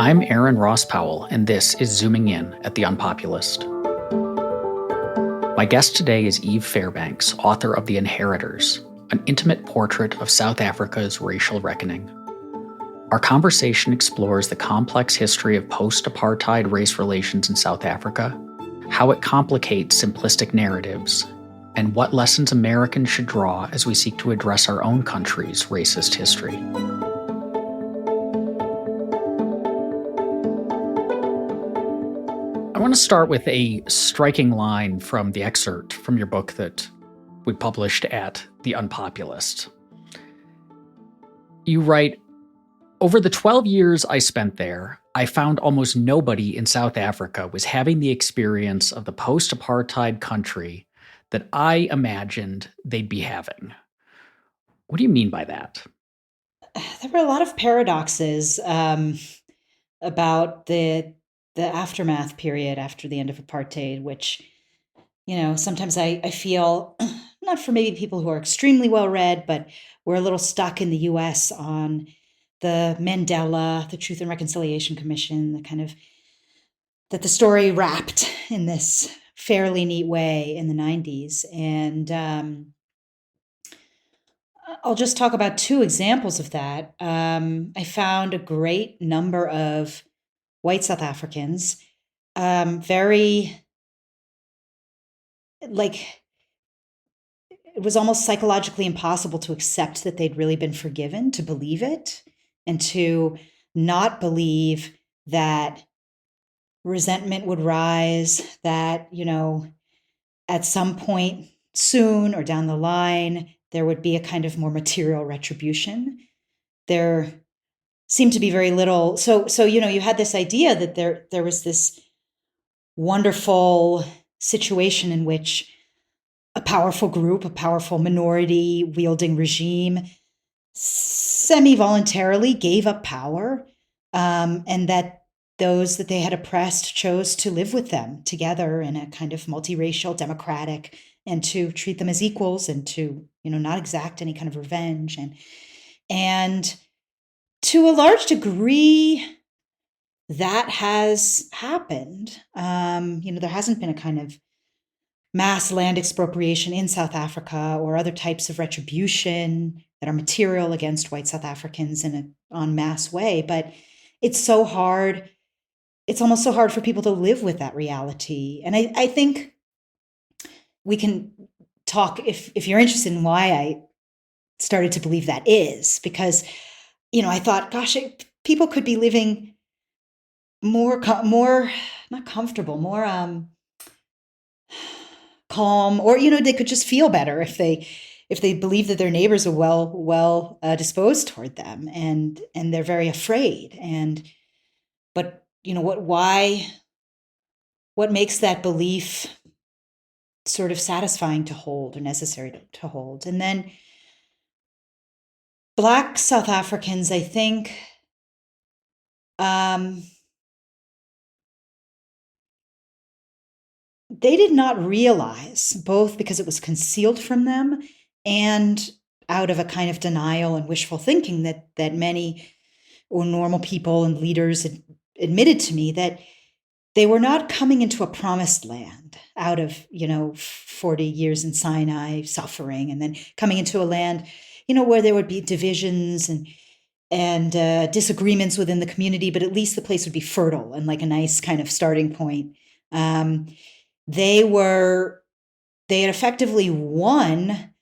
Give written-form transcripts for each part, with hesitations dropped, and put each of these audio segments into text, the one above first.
I'm Aaron Ross Powell, and this is Zooming In at the UnPopulist. My guest today is Eve Fairbanks, author of The Inheritors, an intimate portrait of South Africa's racial reckoning. Our conversation explores the complex history of post-apartheid race relations in South Africa, how it complicates simplistic narratives, and what lessons Americans should draw as we seek to address our own country's racist history. I want to start with a striking line from the excerpt from your book that we published at The UnPopulist. You write, "Over the 12 years I spent there, I found almost nobody in South Africa was having the experience of the post-apartheid country that I imagined they'd be having." What do you mean by that? There were a lot of paradoxes about the aftermath period after the end of apartheid, which, sometimes I feel, not for maybe people who are extremely well read, but we're a little stuck in the US on the Mandela, the Truth and Reconciliation Commission, that the story wrapped in this fairly neat way in the 90s. And I'll just talk about two examples of that. I found a great number of white South Africans, very, like, it was almost psychologically impossible to accept that they'd really been forgiven, to believe it, and to not believe that resentment would rise, that, at some point soon or down the line, there would be a kind of more material retribution. There seemed to be very little. So you had this idea that there was this wonderful situation in which a powerful group, a powerful minority wielding regime semi-voluntarily gave up power, and that those that they had oppressed chose to live with them together in a kind of multiracial, democratic, and to treat them as equals and to, not exact any kind of revenge. And to a large degree, that has happened. There hasn't been a kind of mass land expropriation in South Africa or other types of retribution that are material against white South Africans in an en masse way. But it's so hard. It's almost so hard for people to live with that reality. And I think we can talk, if you're interested in why I started to believe that is, because, I thought, gosh, people could be living more not comfortable, more calm, or they could just feel better if they believe that their neighbors are well disposed toward them, and they're very afraid. But what makes that belief sort of satisfying to hold or necessary to hold? And then Black South Africans, I think, they did not realize, both because it was concealed from them and out of a kind of denial and wishful thinking that many or normal people and leaders admitted to me, that they were not coming into a promised land out of 40 years in Sinai suffering, and then coming into a land where there would be divisions and disagreements within the community, but at least the place would be fertile and like a nice kind of starting point. They had effectively won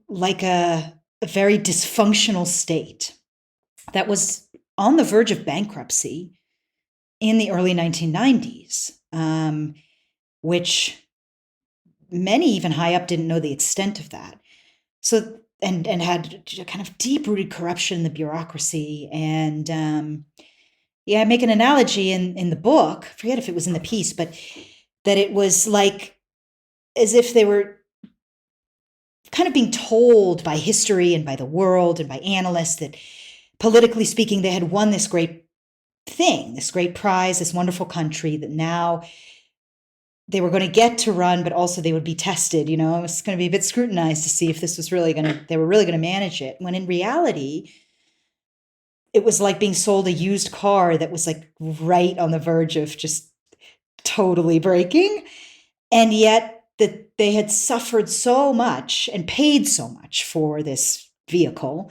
like a very dysfunctional state that was on the verge of bankruptcy in the early 1990s, which many even high up didn't know the extent of that. So, and had a kind of deep-rooted corruption in the bureaucracy. And I make an analogy in the book, I forget if it was in the piece, but that it was like as if they were kind of being told by history and by the world and by analysts that, politically speaking, they had won this great thing, this great prize, this wonderful country that now they were going to get to run, but also they would be tested. It was going to be a bit scrutinized to see if this was they were really going to manage it. When in reality, it was like being sold a used car that was like right on the verge of just totally breaking. And yet that they had suffered so much and paid so much for this vehicle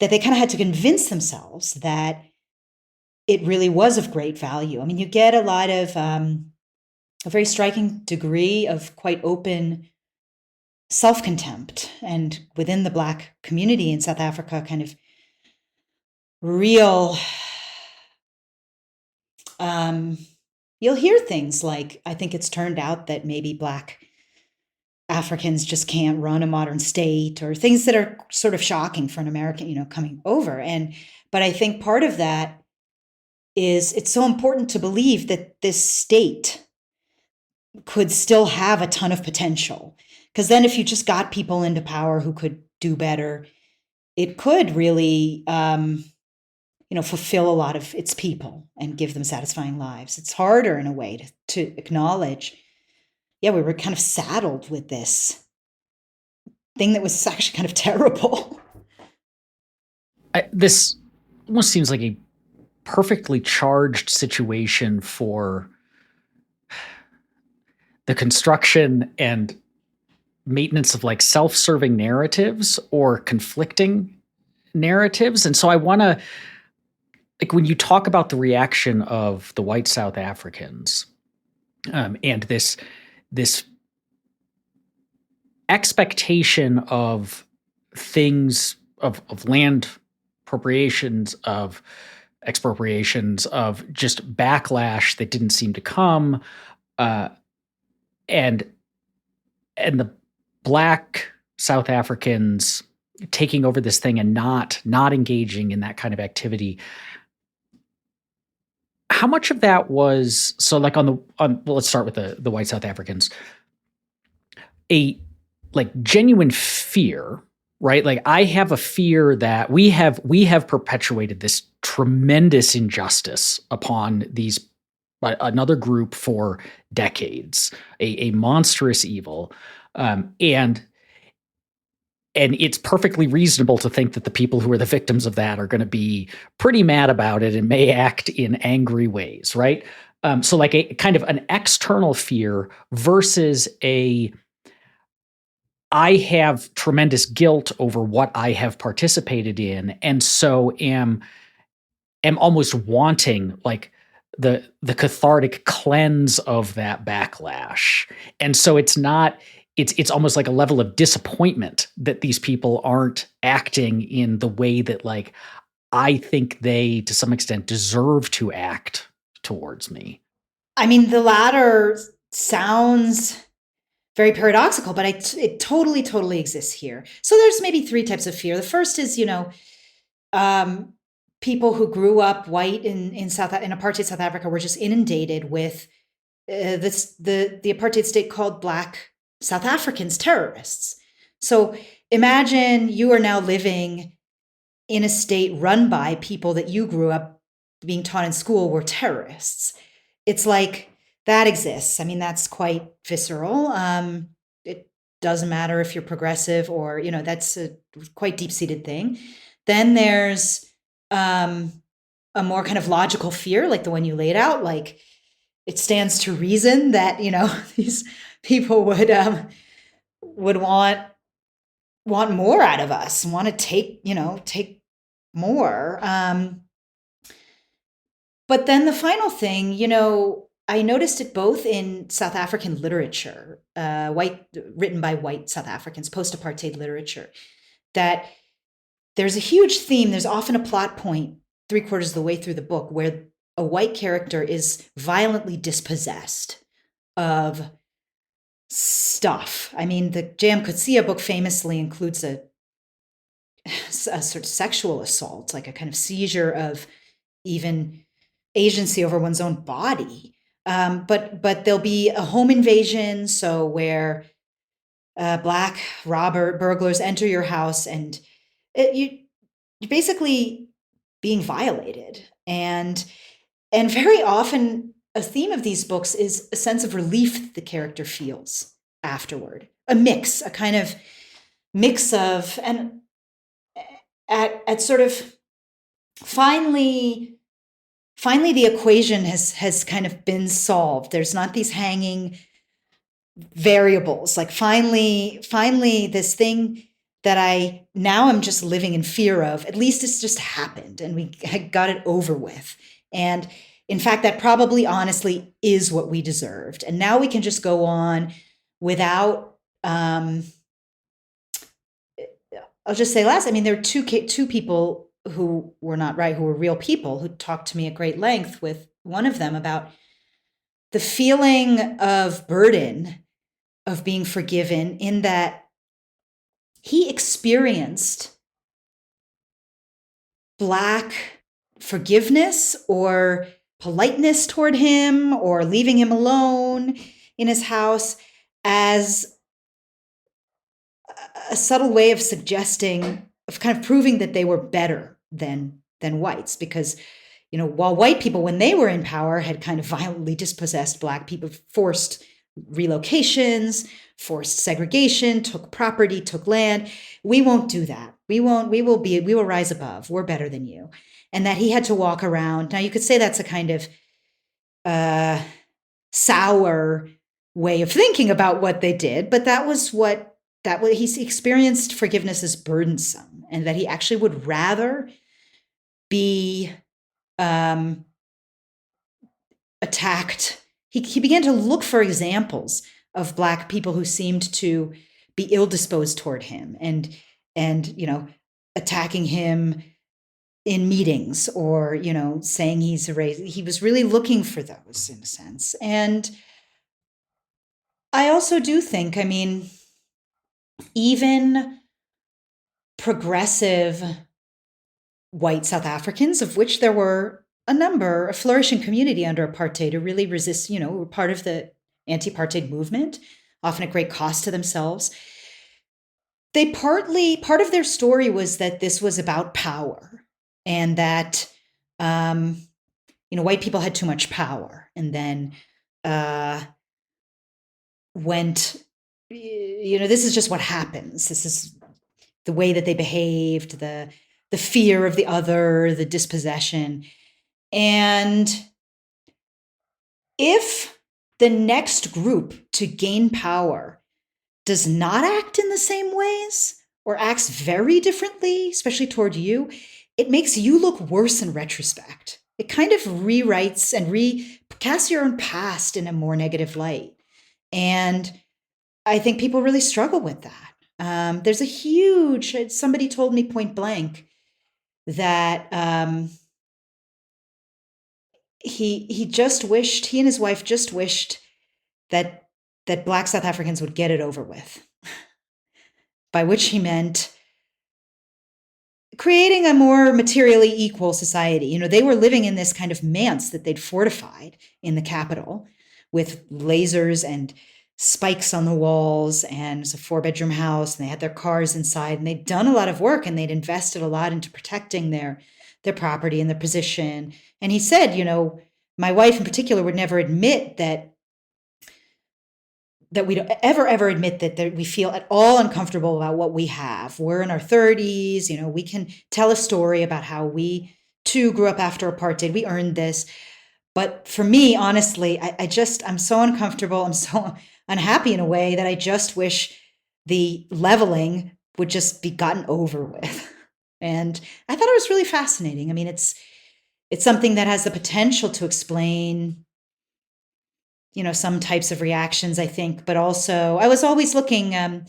that they kind of had to convince themselves that it really was of great value. I mean, you get a lot of a very striking degree of quite open self-contempt, and within the Black community in South Africa, kind of real you'll hear things like, I think it's turned out that maybe Black Africans just can't run a modern state, or things that are sort of shocking for an American, coming over. But I think part of that is it's so important to believe that this state could still have a ton of potential. Because then if you just got people into power who could do better, it could really fulfill a lot of its people and give them satisfying lives. It's harder in a way to acknowledge, we were kind of saddled with this thing that was actually kind of terrible. This almost seems like a perfectly charged situation for the construction and maintenance of like self-serving narratives or conflicting narratives. And so I want to, like, when you talk about the reaction of the white South Africans, and this expectation of things, of land appropriations, of expropriations, of just backlash that didn't seem to come, and the Black South Africans taking over this thing and not engaging in that kind of activity. How much of that was, so like well, let's start with the white South Africans, a like genuine fear, right? Like, I have a fear that we have perpetuated this tremendous injustice upon these another group for decades, a monstrous evil, and it's perfectly reasonable to think that the people who are the victims of that are going to be pretty mad about it and may act in angry ways, right? So like a kind of an external fear versus I have tremendous guilt over what I have participated in, and so am almost wanting like the cathartic cleanse of that backlash. And so it's almost like a level of disappointment that these people aren't acting in the way that like I think they to some extent deserve to act towards me. I mean, the latter sounds very paradoxical, but it totally, totally exists here. So there's maybe three types of fear. The first is, people who grew up white in apartheid South Africa were just inundated with the apartheid state called Black South Africans terrorists. So imagine you are now living in a state run by people that you grew up being taught in school were terrorists. It's like that exists. I mean, that's quite visceral. It doesn't matter if you're progressive or, that's a quite deep-seated thing. Then there's a more kind of logical fear, like the one you laid out, like it stands to reason that, these people would want more out of us, want to take more. But then the final thing, I noticed it both in South African literature, written by white South Africans, post-apartheid literature, that there's a huge theme. There's often a plot point 3/4 of the way through the book where a white character is violently dispossessed of stuff. I mean, the J.M. Coetzee book famously includes a sort of sexual assault, like a kind of seizure of even agency over one's own body. But there'll be a home invasion, so where Black burglars enter your house, and you're basically being violated. And very often a theme of these books is a sense of relief the character feels afterward. A kind of mix of, and at sort of finally the equation has kind of been solved. There's not these hanging variables. Like finally this thing that I now am just living in fear of, at least it's just happened and we got it over with. And in fact, that probably honestly is what we deserved. And now we can just go on without, I'll just say last, I mean, there are two people who were not right, who were real people, who talked to me at great length, with one of them about the feeling of burden of being forgiven, in that he experienced Black forgiveness or politeness toward him or leaving him alone in his house as a subtle way of suggesting, of kind of proving that they were better than whites. Because, while white people, when they were in power, had kind of violently dispossessed Black people, forced relocations, forced segregation, took property, took land. We won't do that. We will rise above. We're better than you. And that he had to walk around. Now, you could say that's a kind of sour way of thinking about what they did, but he experienced forgiveness as burdensome, and that he actually would rather be attacked. He began to look for examples of Black people who seemed to be ill-disposed toward him and attacking him in meetings, or saying he's a racist. He was really looking for those, in a sense. And I also do think, I mean, even progressive white South Africans, of which there were a number, a flourishing community under apartheid, who really resist, were part of the anti-apartheid movement, often at great cost to themselves. Part of their story was that this was about power, and that, white people had too much power, and then went, this is just what happens. This is the way that they behaved, the fear of the other, the dispossession. And if the next group to gain power does not act in the same ways, or acts very differently, especially toward you, it makes you look worse in retrospect. It kind of rewrites and recasts your own past in a more negative light. And I think people really struggle with that. There's somebody told me point blank that he and his wife just wished that Black South Africans would get it over with. By which he meant creating a more materially equal society. They were living in this kind of manse that they'd fortified in the capital, with lasers and spikes on the walls, and it's a 4-bedroom house, and they had their cars inside, and they'd done a lot of work, and they'd invested a lot into protecting their property and their position. And he said, my wife in particular would never admit that we don't ever admit that we feel at all uncomfortable about what we have. We're in our 30s, we can tell a story about how we too grew up after apartheid. We earned this. But for me, honestly, I'm so uncomfortable. I'm so unhappy in a way that I just wish the leveling would just be gotten over with. And I thought it was really fascinating. I mean, it's something that has the potential to explain, some types of reactions, I think. But also, I was always looking in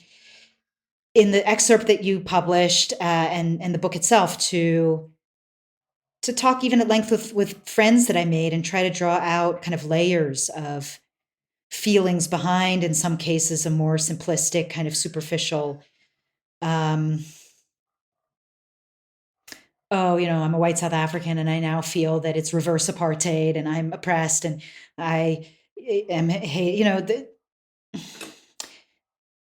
the excerpt that you published and the book itself to talk even at length with friends that I made, and try to draw out kind of layers of feelings behind, in some cases, a more simplistic, kind of superficial, I'm a white South African, and I now feel that it's reverse apartheid, and I'm oppressed, and I am,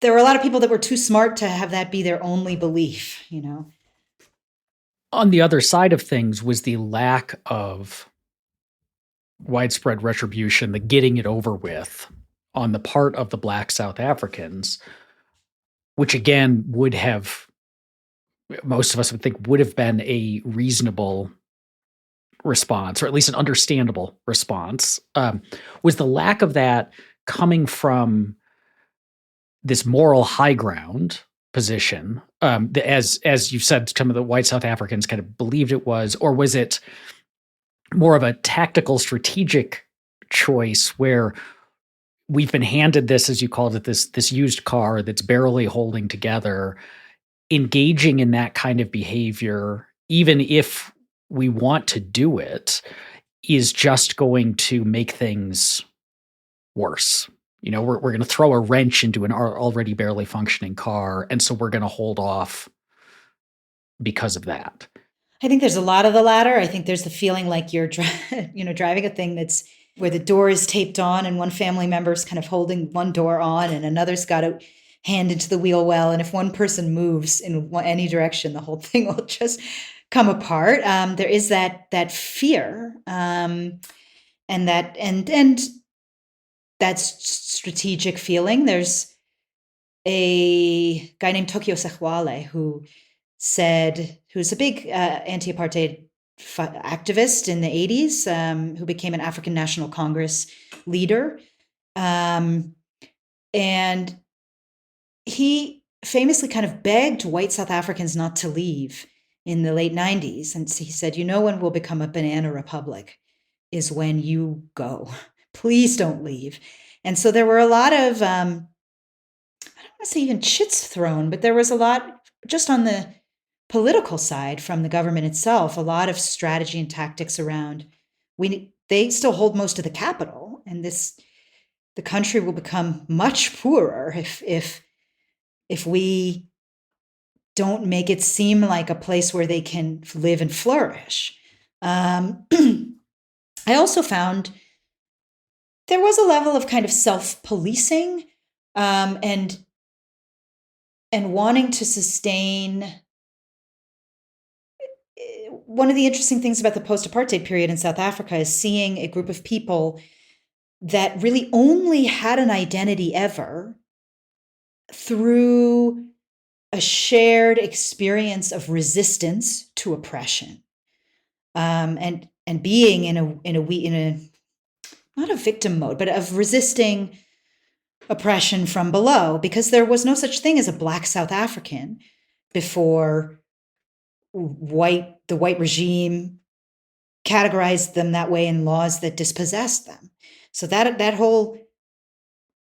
there were a lot of people that were too smart to have that be their only belief, On the other side of things was the lack of widespread retribution, the getting it over with on the part of the Black South Africans, which again would have, most of us would think, would have been a reasonable response, or at least an understandable response, was the lack of that coming from this moral high ground position, as you said, some of the white South Africans kind of believed it was, or was it more of a tactical, strategic choice where we've been handed this, as you called it, this used car that's barely holding together, engaging in that kind of behavior, even if we want to do it, is just going to make things worse. We're going to throw a wrench into an already barely functioning car, and so we're going to hold off because of that. I think there's a lot of the latter. I think there's the feeling like you're driving a thing that's where the door is taped on and one family member's kind of holding one door on and another's got a hand into the wheel well. And if one person moves in any direction, the whole thing will just come apart. There is that fear, and that strategic feeling. There's a guy named Tokyo Sexwale who's a big anti-apartheid activist in the 80s, who became an African National Congress leader. And he famously kind of begged white South Africans not to leave in the late 90s. And he said, when we'll become a banana republic is when you go. Please don't leave. And so there were a lot of, I don't want to say even chits thrown, but there was a lot just on the political side from the government itself, a lot of strategy and tactics around they still hold most of the capital, and the country will become much poorer if we don't make it seem like a place where they can live and flourish. I also found there was a level of kind of self-policing, and wanting to sustain. One of the interesting things about the post-apartheid period in South Africa is seeing a group of people that really only had an identity ever through a shared experience of resistance to oppression, and being in a not a victim mode, but of resisting oppression from below, because there was no such thing as a Black South African before the white regime categorized them that way in laws that dispossessed them. So that whole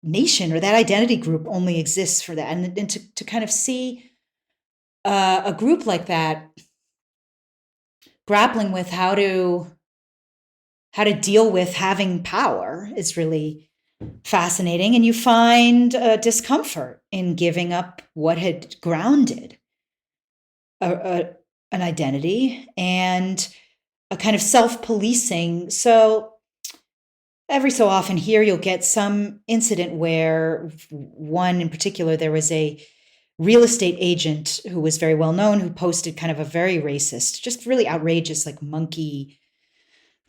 nation or that identity group only exists for that. And to kind of see a group like that grappling with how to deal with having power is really fascinating. And you find discomfort in giving up what had grounded an identity, and a kind of self-policing. So every so often here you'll get some incident where, one in particular, there was a real estate agent who was very well known, who posted kind of a very racist, just really outrageous, like monkey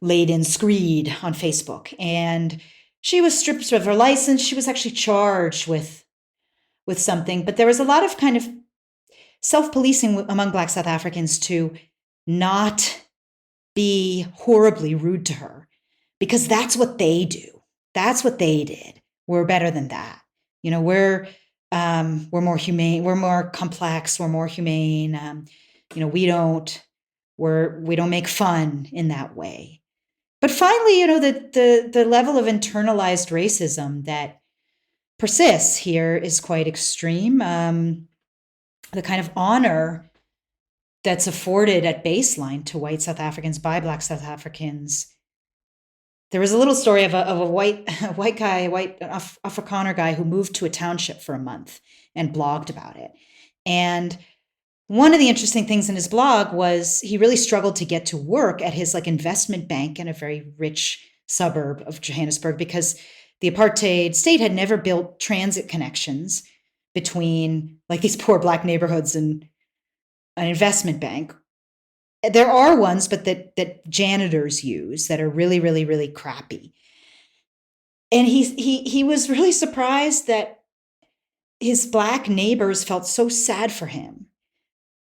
laden screed on Facebook. And she was stripped of her license. She was actually charged with something, but there was a lot of kind of self-policing among Black South Africans to not be horribly rude to her, because that's what they do. That's what they did. We're better than that. We're more humane. We're more complex. We're more humane. We don't make fun in that way. But finally, the level of internalized racism that persists here is quite extreme. The kind of honor that's afforded at baseline to white South Africans by Black South Africans. There was a little story of a white Afrikaner guy who moved to a township for a month and blogged about it. And one of the interesting things in his blog was he really struggled to get to work at his investment bank in a very rich suburb of Johannesburg, because the apartheid state had never built transit connections between these poor Black neighborhoods and an investment bank. There are ones, but that janitors use that are really, really, really crappy. And he was really surprised that his Black neighbors felt so sad for him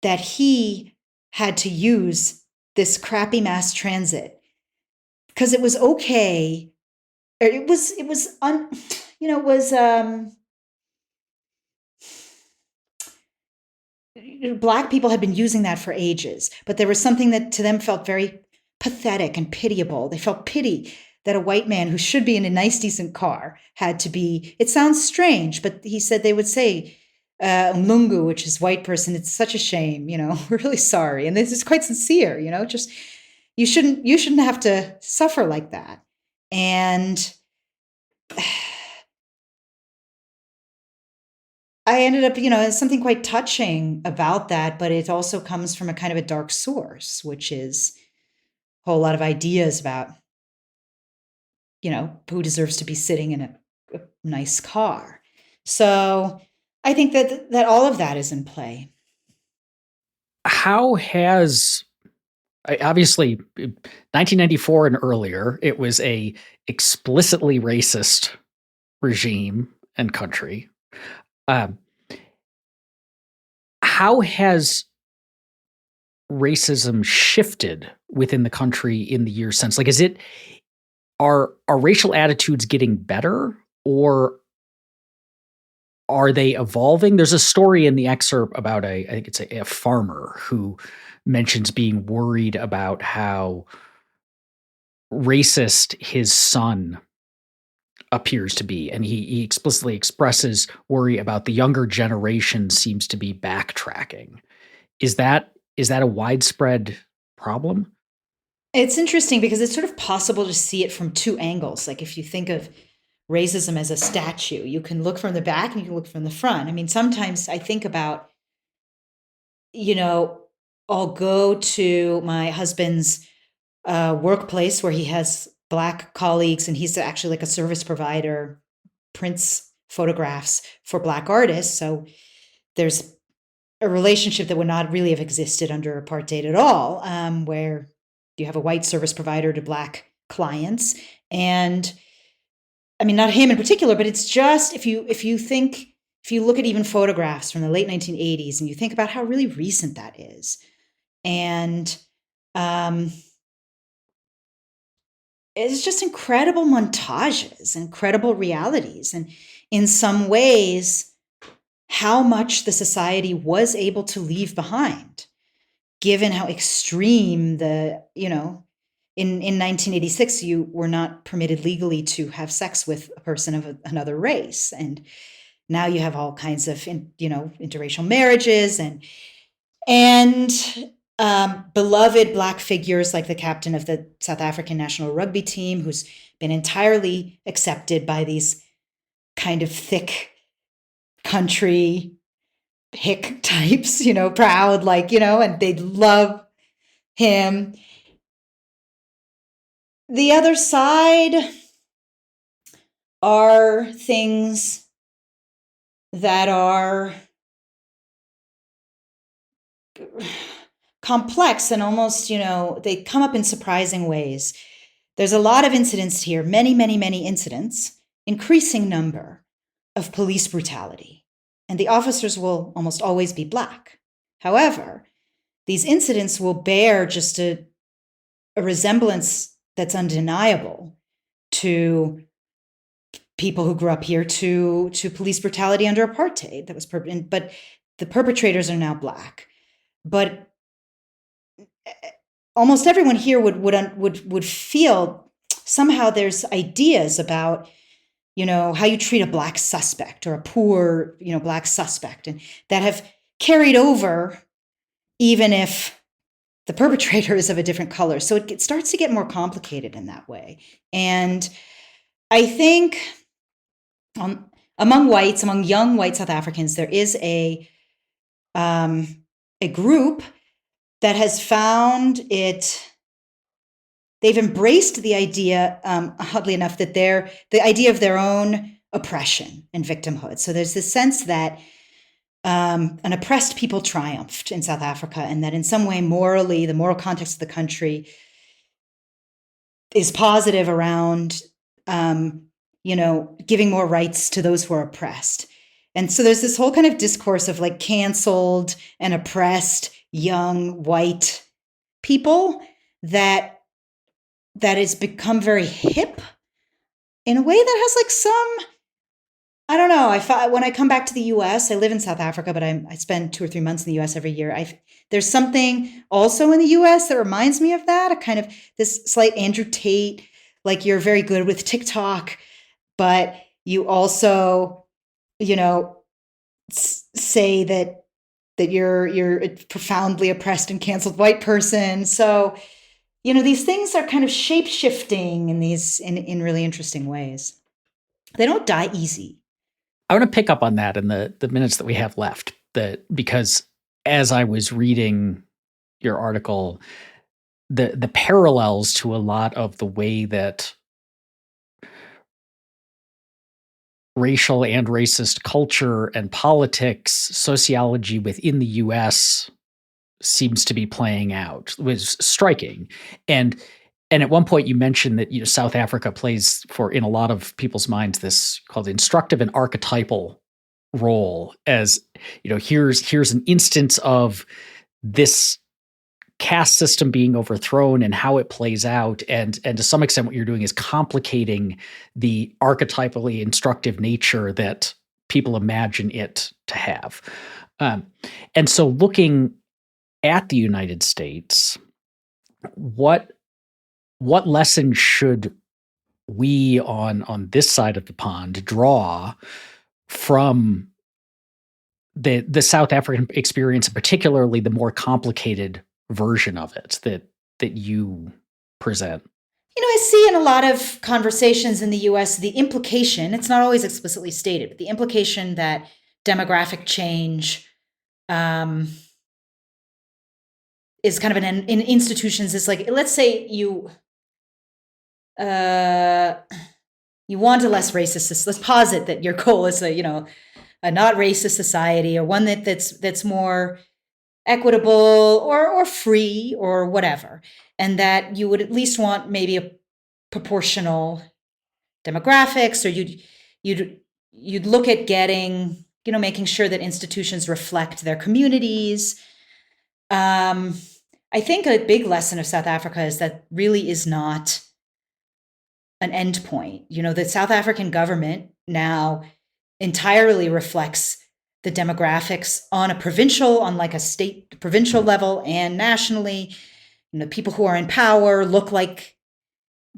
that he had to use this crappy mass transit because it was okay. It was Black people had been using that for ages, but there was something that to them felt very pathetic and pitiable. They felt pity that a white man who should be in a nice, decent car had to be. It sounds strange, but he said they would say, Mlungu, which is white person, it's such a shame, we're really sorry. And this is quite sincere, just you shouldn't have to suffer like that. And I ended up, something quite touching about that, but it also comes from a kind of a dark source, which is a whole lot of ideas about, who deserves to be sitting in a nice car. So I think that all of that is in play. How has obviously 1994 and earlier, it was a explicitly racist regime and country. How has racism shifted within the country in the years since? Like, are racial attitudes getting better, or are they evolving? There's a story in the excerpt about I think it's a farmer who mentions being worried about how racist his son appears to be, and he explicitly expresses worry about the younger generation seems to be backtracking. Is that a widespread problem? It's interesting because it's sort of possible to see it from two angles. Like if you think of racism as a statue, you can look from the back and you can look from the front. I mean, sometimes I think about, I'll go to my husband's workplace where he has Black colleagues, and he's actually like a service provider, prints photographs for Black artists. So there's a relationship that would not really have existed under apartheid at all, where you have a white service provider to Black clients. And I mean, not him in particular, but it's just if you look at even photographs from the late 1980s and you think about how really recent that is, and it's just incredible montages, incredible realities, and in some ways, how much the society was able to leave behind, given how extreme in 1986, you were not permitted legally to have sex with a person of another race. And now you have all kinds of, interracial marriages and beloved Black figures like the captain of the South African national rugby team, who's been entirely accepted by these kind of thick country hick types, proud, and they love him. The other side are things that are complex and almost, they come up in surprising ways. There's a lot of incidents here, many, many, many incidents, increasing number of police brutality. And the officers will almost always be Black. However, these incidents will bear just a resemblance that's undeniable to people who grew up here to police brutality under apartheid. That was but the perpetrators are now Black. But almost everyone here would feel somehow there's ideas about, how you treat a Black suspect or a poor, Black suspect, and that have carried over even if the perpetrator is of a different color. So it starts to get more complicated in that way. And I think among young white South Africans, there is a group that has found it. They've embraced the idea, oddly enough, that the idea of their own oppression and victimhood. So there's this sense that an oppressed people triumphed in South Africa, and that in some way morally, the moral context of the country is positive around, giving more rights to those who are oppressed. And so there's this whole kind of discourse of like canceled and oppressed young white people that that has become very hip in a way that has like some, I don't know. When I come back to the U.S., I live in South Africa, but I spend 2 or 3 months in the U.S. every year. There's something also in the U.S. that reminds me of that, a kind of this slight Andrew Tate, like you're very good with TikTok, but you also, you know, say that you're a profoundly oppressed and canceled white person. So, these things are kind of shape shifting in really interesting ways. They don't die easy. I want to pick up on that in the minutes that we have left, because as I was reading your article, the parallels to a lot of the way that racial and racist culture and politics, sociology within the US seems to be playing out was striking. And at one point you mentioned that South Africa plays, for in a lot of people's minds, this called instructive and archetypal role, as here's an instance of this caste system being overthrown and how it plays out, and to some extent what you're doing is complicating the archetypally instructive nature that people imagine it to have. And so looking at the United States, what lessons should we on this side of the pond draw from the South African experience, particularly the more complicated version of it that you present? I see in a lot of conversations in the US the implication, it's not always explicitly stated, but the implication that demographic change is kind of in institutions is like, let's say you want a less racist, let's posit that your goal is a not racist society, or one that's more equitable or free or whatever, and that you would at least want maybe a proportional demographics, or you'd look at getting, making sure that institutions reflect their communities. I think a big lesson of South Africa is that really is not an end point. The South African government now entirely reflects the demographics on like a state provincial level and nationally. People who are in power look like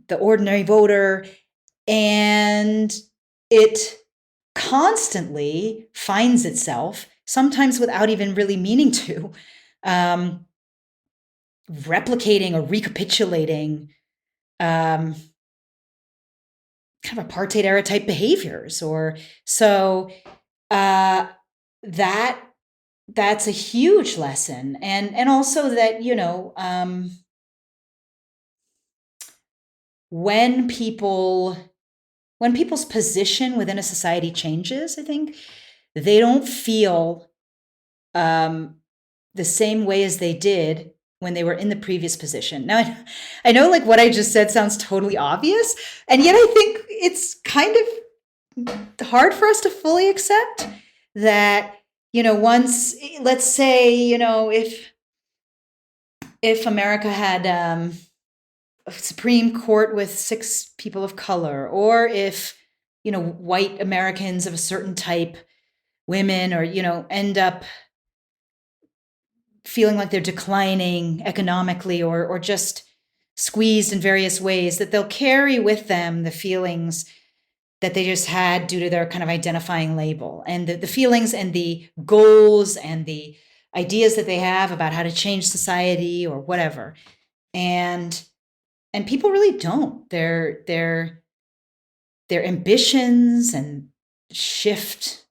the ordinary voter, and it constantly finds itself, sometimes without even really meaning to, replicating or recapitulating kind of apartheid era type behaviors, or so that's a huge lesson, and also that when people's position within a society changes, I think they don't feel the same way as they did when they were in the previous position. Now, I know like what I just said sounds totally obvious, and yet I think it's kind of hard for us to fully accept that, once, let's say, if America had a Supreme Court with 6 people of color, or if, white Americans of a certain type, women, or, end up feeling like they're declining economically, or just squeezed in various ways, that they'll carry with them the feelings that they just had due to their kind of identifying label, and the feelings and the goals and the ideas that they have about how to change society or whatever. And people really don't. Their ambitions and shift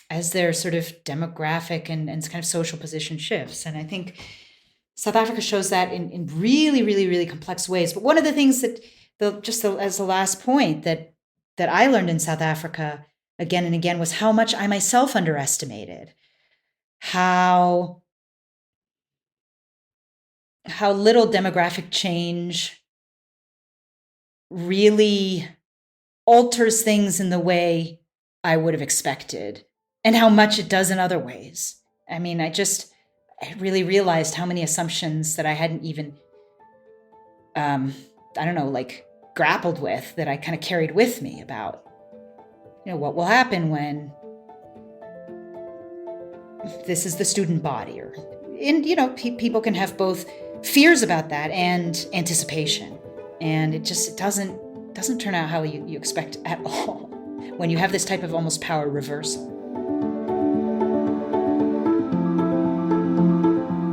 as their sort of demographic and kind of social position shifts. And I think South Africa shows that in really, really, really complex ways. But one of the things that, as the last point, that I learned in South Africa again and again was how much I myself underestimated how little demographic change really alters things in the way I would have expected, and how much it does in other ways. I mean, I really realized how many assumptions that I hadn't even I don't know, like grappled with, that I kind of carried with me about, what will happen when this is the student body, people can have both fears about that and anticipation. And it doesn't turn out how you expect at all when you have this type of almost power reversal.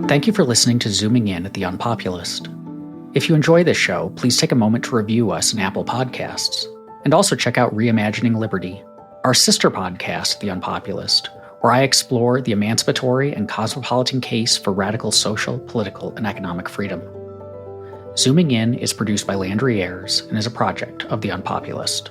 Thank you for listening to Zooming In at the UnPopulist. If you enjoy this show, please take a moment to review us in Apple Podcasts. And also check out Reimagining Liberty, our sister podcast, The UnPopulist, where I explore the emancipatory and cosmopolitan case for radical social, political, and economic freedom. Zooming In is produced by Landry Ayers and is a project of The UnPopulist.